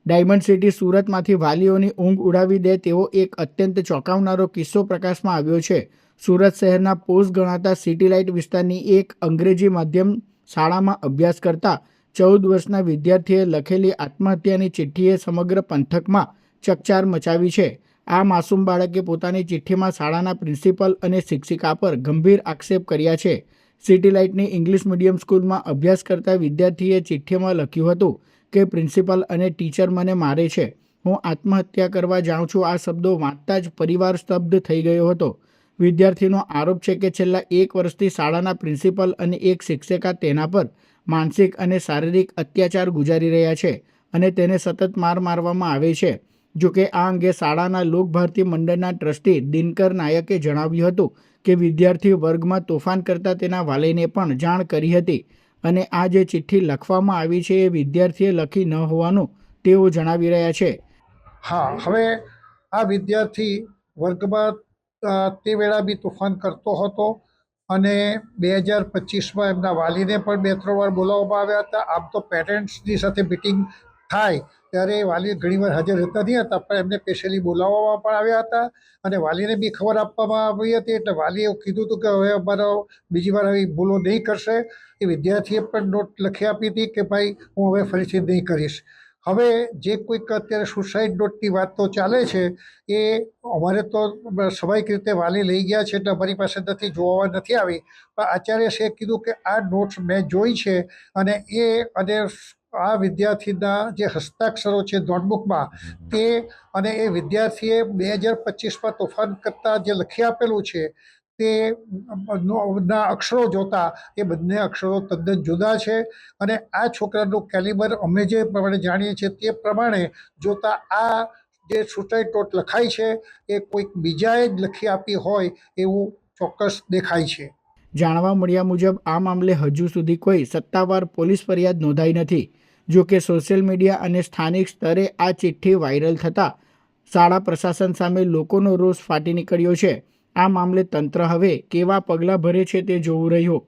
Diamond city સુરતમાંથી વાલીઓની ઊંઘ ઉડાવી દે તેવો એક અત્યંત ચોંકાવનારો કિસ્સો પ્રકાશમાં આવ્યો છે। સુરત શહેરના પોસ્ટ ગણાતા સિટી લાઇટ વિસ્તારની એક અંગ્રેજી માધ્યમ શાળામાં અભ્યાસ કરતા 14 વર્ષના વિદ્યાર્થીએ લખેલી આત્મહત્યાની ચિઠ્ઠીએ સમગ્ર પંથકમાં ચકચાર મચાવી છે। આ માસૂમ બાળકે પોતાની ચિઠ્ઠીમાં શાળાના પ્રિન્સિપલ અને શિક્ષિકા પર ગંભીર આક્ષેપ કર્યા છે। સિટી લાઇટની ઇંગ્લિશ મીડિયમ સ્કૂલમાં અભ્યાસ કરતા વિદ્યાર્થીએ ચિઠ્ઠીમાં લખ્યું હતું કે પ્રિન્સિપલ અને ટીચર મને મારે છે, હું આત્મહત્યા કરવા જાઉં છું। આ શબ્દો વાંચતા જ પરિવાર સ્તબ્ધ થઈ ગયો હતો। વિદ્યાર્થીનો આરોપ છે કે છેલ્લા 1 વર્ષથી શાળાના પ્રિન્સિપલ અને એક શિક્ષિકા તેના પર માનસિક અને શારીરિક અત્યાચાર ગુજારી રહ્યા છે અને તેને સતત માર મારવામાં આવે છે। જોકે આ અંગે શાળાના લોકભારતી મંડળના ટ્રસ્ટી દિનકર નાયકે જણાવ્યું હતું કે વિદ્યાર્થી વર્ગમાં તોફાન કરતા તેના વાલીને પણ જાણ કરી હતી અને આ જે ચિઠ્ઠી લખવામાં આવી છે એ વિદ્યાર્થીએ લખી ન હોવાનું તેઓ જણાવી રહ્યા છે। હા, હવે આ વિદ્યાર્થી વર્ગમાં તે વેળા બી તોફાન કરતો હતો અને 2025માં એમના વાલીને પણ 2-3 વાર બોલાવવામાં આવ્યા હતા। આમ તો પેરેન્ટ્સની સાથે મિટિંગ થાય ત્યારે વાલી ઘણીવાર હાજર રહેતા નહીં હતા, પણ એમને સ્પેશિયલી બોલાવવામાં પણ આવ્યા હતા અને વાલીને બી ખબર આપવામાં આવી હતી। એટલે વાલીએ કીધું હતું કે હવે અમારો બીજી વાર આવી ભૂલો નહીં કરશે। એ વિદ્યાર્થીએ પણ નોટ લખી આપી હતી કે ભાઈ હું હવે ફરીથી નહીં કરીશ। હવે જે કોઈક અત્યારે સુસાઇડ નોટની વાત તો ચાલે છે એ અમારે તો સ્વાભાવિક રીતે વાલી લઈ ગયા છે એટલે અમારી પાસે નથી, જોવા નથી આવી, પણ આચાર્યશ્રીએ કીધું કે આ નોટ્સ મેં જોઈ છે અને આ વિદ્યાર્થીના જે હસ્તાક્ષરો છે નોટબુકમાં તે અને એ વિદ્યાર્થીએ 2025માં તોફાન કરતાં જે લખી આપેલું છે તે ના અક્ષરો જોતા એ બંને અક્ષરો તદ્દન જુદા છે અને આ છોકરાનું કેલિબર અમે જે પ્રમાણે જાણીએ છીએ તે પ્રમાણે જોતા આ જે સુસાઇડ નોટ લખાઈ છે એ કોઈક બીજાએ જ લખી આપી હોય એવું ચોક્કસ દેખાય છે। જાણવા મળ્યા મુજબ આ મામલે હજુ સુધી કોઈ સત્તાવાર પોલીસ ફરિયાદ નોંધાઈ નથી। જો કે સોશિયલ મીડિયા અને સ્થાનિક સ્તરે આ ચિઠ્ઠી વાયરલ થતાં શાળા પ્રશાસન સામે લોકોનો રોષ ફાટી નીકળ્યો છે। આ મામલે તંત્ર હવે કેવા પગલાં ભરે છે તે જોવું રહ્યું।